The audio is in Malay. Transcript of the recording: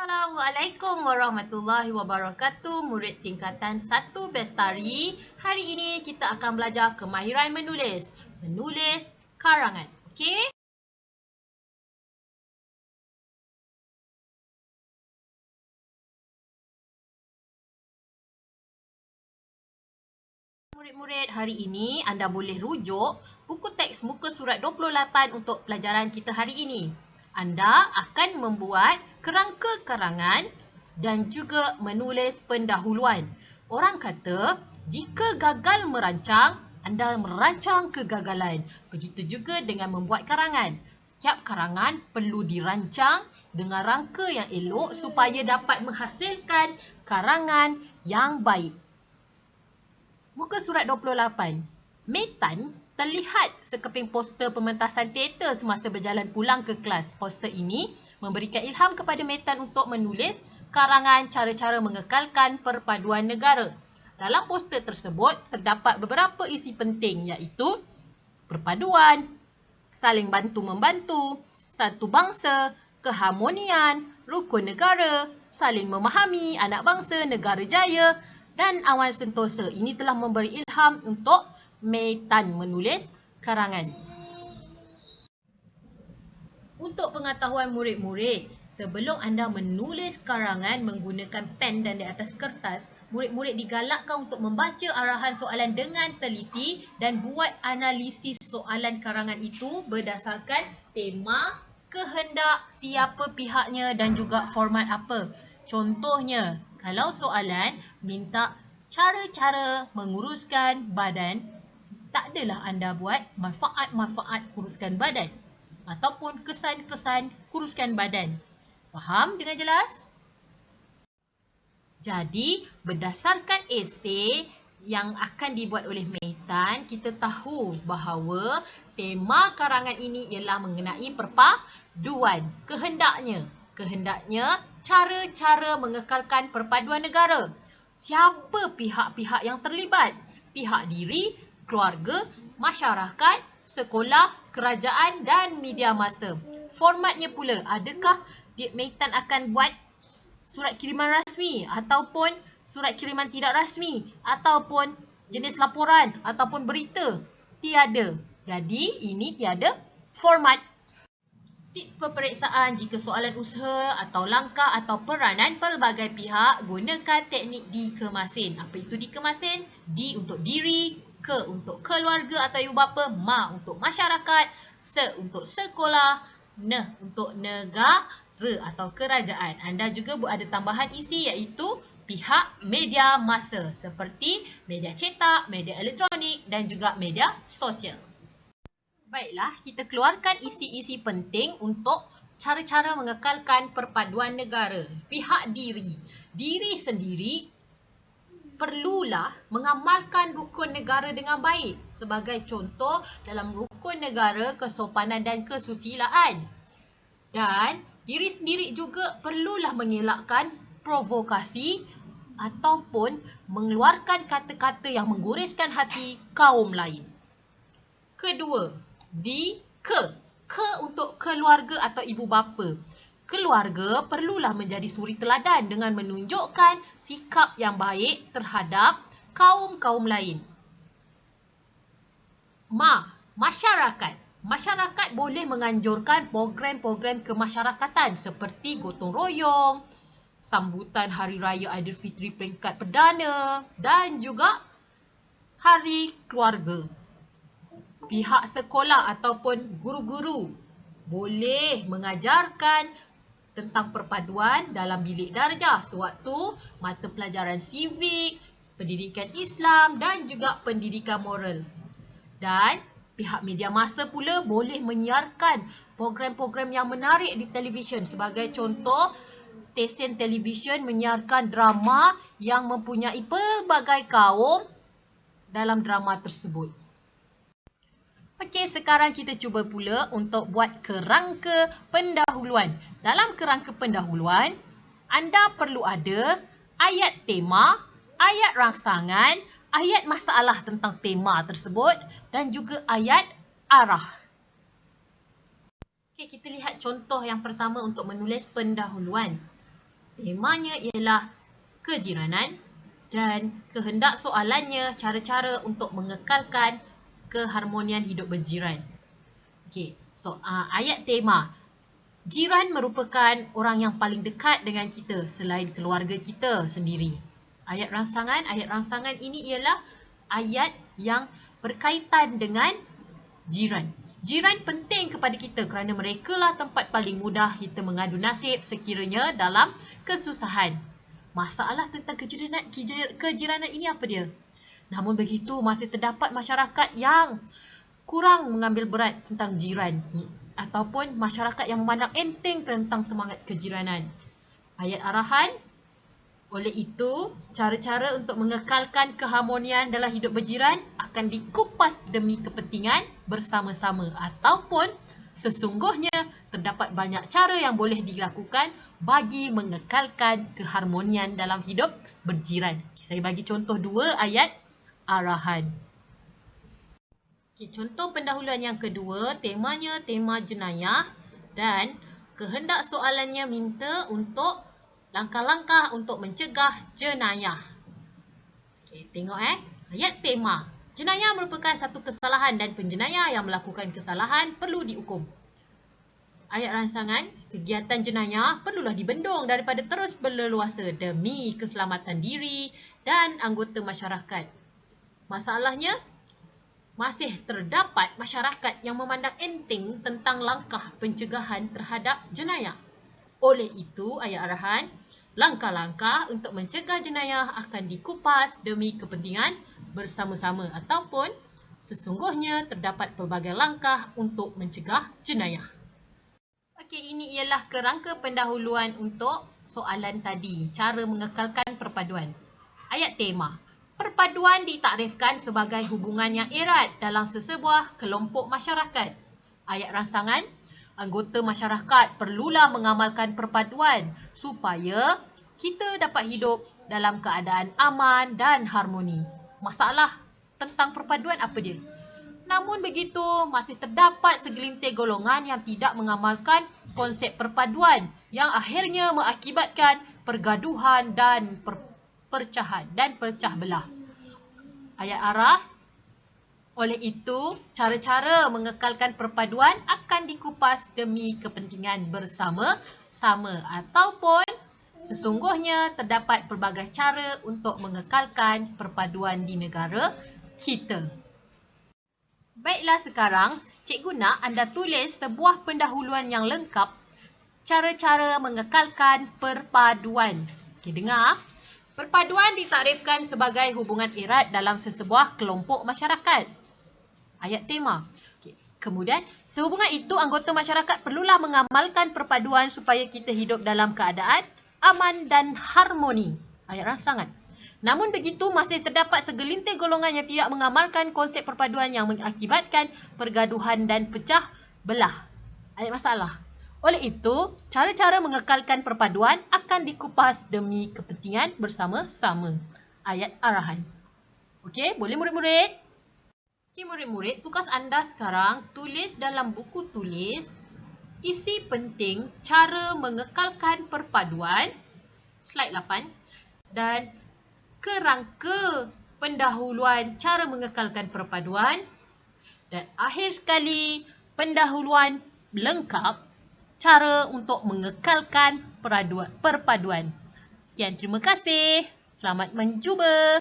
Assalamualaikum warahmatullahi wabarakatuh, murid tingkatan 1 Bestari. Hari ini kita akan belajar kemahiran menulis. Menulis karangan. Okey? Murid-murid, hari ini anda boleh rujuk buku teks muka surat 28 untuk pelajaran kita hari ini. Anda akan membuat kerangka karangan dan juga menulis pendahuluan. Orang kata, jika gagal merancang, anda merancang kegagalan. Begitu juga dengan membuat karangan. Setiap karangan perlu dirancang dengan rangka yang elok supaya dapat menghasilkan karangan yang baik. Muka surat 28. Metan terlihat sekeping poster pementasan teater semasa berjalan pulang ke kelas. Poster ini memberikan ilham kepada Metan untuk menulis karangan cara-cara mengekalkan perpaduan negara. Dalam poster tersebut terdapat beberapa isi penting iaitu perpaduan, saling bantu-membantu, satu bangsa, keharmonian, rukun negara, saling memahami, anak bangsa, negara jaya dan awan sentosa. Ini telah memberi ilham untuk Metan menulis karangan. Untuk pengetahuan murid-murid, sebelum anda menulis karangan menggunakan pen dan di atas kertas, murid-murid digalakkan untuk membaca arahan soalan dengan teliti dan buat analisis soalan karangan itu berdasarkan tema, kehendak, siapa pihaknya dan juga format apa. Contohnya, kalau soalan minta cara-cara menguruskan badan, tak adalah anda buat manfaat-manfaat kuruskan badan ataupun kesan-kesan kuruskan badan. Faham dengan jelas? Jadi, berdasarkan esei yang akan dibuat oleh Metan, kita tahu bahawa tema karangan ini ialah mengenai perpaduan. Kehendaknya cara-cara mengekalkan perpaduan negara. Siapa pihak-pihak yang terlibat? Pihak diri, keluarga, masyarakat, sekolah, kerajaan dan media massa. Formatnya pula, adakah Metan akan buat surat kiriman rasmi ataupun surat kiriman tidak rasmi ataupun jenis laporan ataupun berita? Tiada. Jadi, ini tiada format. Tip peperiksaan jika soalan usaha atau langkah atau peranan pelbagai pihak, gunakan teknik dikemasin. Apa itu dikemasin? D untuk diri, K untuk keluarga atau ibu bapa, Ma untuk masyarakat, Se untuk sekolah, N untuk negara atau kerajaan. Anda juga ada tambahan isi iaitu pihak media massa seperti media cetak, media elektronik dan juga media sosial. Baiklah, kita keluarkan isi-isi penting untuk cara-cara mengekalkan perpaduan negara. Pihak diri. Diri sendiri perlulah mengamalkan rukun negara dengan baik. Sebagai contoh, dalam rukun negara, kesopanan dan kesusilaan. Dan diri sendiri juga perlulah mengelakkan provokasi ataupun mengeluarkan kata-kata yang menggoreskan hati kaum lain. Kedua, K untuk keluarga atau ibu bapa. Keluarga perlulah menjadi suri teladan dengan menunjukkan sikap yang baik terhadap kaum-kaum lain. Masyarakat. Masyarakat boleh menganjurkan program-program kemasyarakatan seperti gotong royong, sambutan Hari Raya Aidilfitri peringkat perdana dan juga Hari Keluarga. Pihak sekolah ataupun guru-guru boleh mengajarkan tentang perpaduan dalam bilik darjah sewaktu mata pelajaran civic, pendidikan Islam dan juga pendidikan moral. Dan pihak media massa pula boleh menyiarkan program-program yang menarik di televisyen. Sebagai contoh, stesen televisyen menyiarkan drama yang mempunyai pelbagai kaum dalam drama tersebut. Okey, sekarang kita cuba pula untuk buat kerangka pendahuluan. Dalam kerangka pendahuluan, anda perlu ada ayat tema, ayat rangsangan, ayat masalah tentang tema tersebut dan juga ayat arah. Okey, kita lihat contoh yang pertama untuk menulis pendahuluan. temanya ialah kejiranan dan kehendak soalannya cara-cara untuk mengekalkan keharmonian hidup berjiran. Okey, so ayat tema. Jiran merupakan orang yang paling dekat dengan kita selain keluarga kita sendiri. Ayat rangsangan ini ialah ayat yang berkaitan dengan jiran. Jiran penting kepada kita kerana mereka lah tempat paling mudah kita mengadu nasib sekiranya dalam kesusahan. Masalah tentang kejiranan ini apa dia? Namun begitu, masih terdapat masyarakat yang kurang mengambil berat tentang jiran ataupun masyarakat yang memandang enteng tentang semangat kejiranan. Ayat arahan, oleh itu, cara-cara untuk mengekalkan keharmonian dalam hidup berjiran akan dikupas demi kepentingan bersama-sama ataupun sesungguhnya terdapat banyak cara yang boleh dilakukan bagi mengekalkan keharmonian dalam hidup berjiran. Saya bagi contoh 2 ayat arahan. Contoh pendahuluan yang kedua, temanya tema jenayah dan kehendak soalannya minta untuk langkah-langkah untuk mencegah jenayah. Tengok ayat tema. Jenayah merupakan satu kesalahan dan penjenayah yang melakukan kesalahan perlu dihukum. Ayat rangsangan, kegiatan jenayah perlulah dibendung daripada terus berleluasa demi keselamatan diri dan anggota masyarakat. Masalahnya, masih terdapat masyarakat yang memandang enteng tentang langkah pencegahan terhadap jenayah. Oleh itu, ayat arahan, langkah-langkah untuk mencegah jenayah akan dikupas demi kepentingan bersama-sama ataupun sesungguhnya terdapat pelbagai langkah untuk mencegah jenayah. Okey, ini ialah kerangka pendahuluan untuk soalan tadi, cara mengekalkan perpaduan. Ayat tema. Perpaduan ditakrifkan sebagai hubungan yang erat dalam sesebuah kelompok masyarakat. Ayat rangsangan, anggota masyarakat perlulah mengamalkan perpaduan supaya kita dapat hidup dalam keadaan aman dan harmoni. Masalah tentang perpaduan apa dia? Namun begitu, masih terdapat segelintir golongan yang tidak mengamalkan konsep perpaduan yang akhirnya mengakibatkan pergaduhan dan perpecahan dan pecah belah. Ayat arah, oleh itu, cara-cara mengekalkan perpaduan akan dikupas demi kepentingan bersama-sama ataupun sesungguhnya terdapat pelbagai cara untuk mengekalkan perpaduan di negara kita. Baiklah sekarang, cikgu nak anda tulis sebuah pendahuluan yang lengkap cara-cara mengekalkan perpaduan. Okey, dengar. Perpaduan ditakrifkan sebagai hubungan erat dalam sesebuah kelompok masyarakat. Ayat tema. Okay. Kemudian, sehubungan itu anggota masyarakat perlulah mengamalkan perpaduan supaya kita hidup dalam keadaan aman dan harmoni. Ayat rangsangan. Namun begitu, masih terdapat segelintir golongan yang tidak mengamalkan konsep perpaduan yang mengakibatkan pergaduhan dan pecah belah. Ayat masalah. Oleh itu, cara-cara mengekalkan perpaduan akan dikupas demi kepentingan bersama-sama. Ayat arahan. Okey, boleh murid-murid? Okey murid-murid, tugas anda sekarang tulis dalam buku tulis isi penting cara mengekalkan perpaduan, slide 8, dan kerangka pendahuluan cara mengekalkan perpaduan, dan akhir sekali pendahuluan lengkap cara untuk mengekalkan perpaduan. Sekian, terima kasih. Selamat mencuba.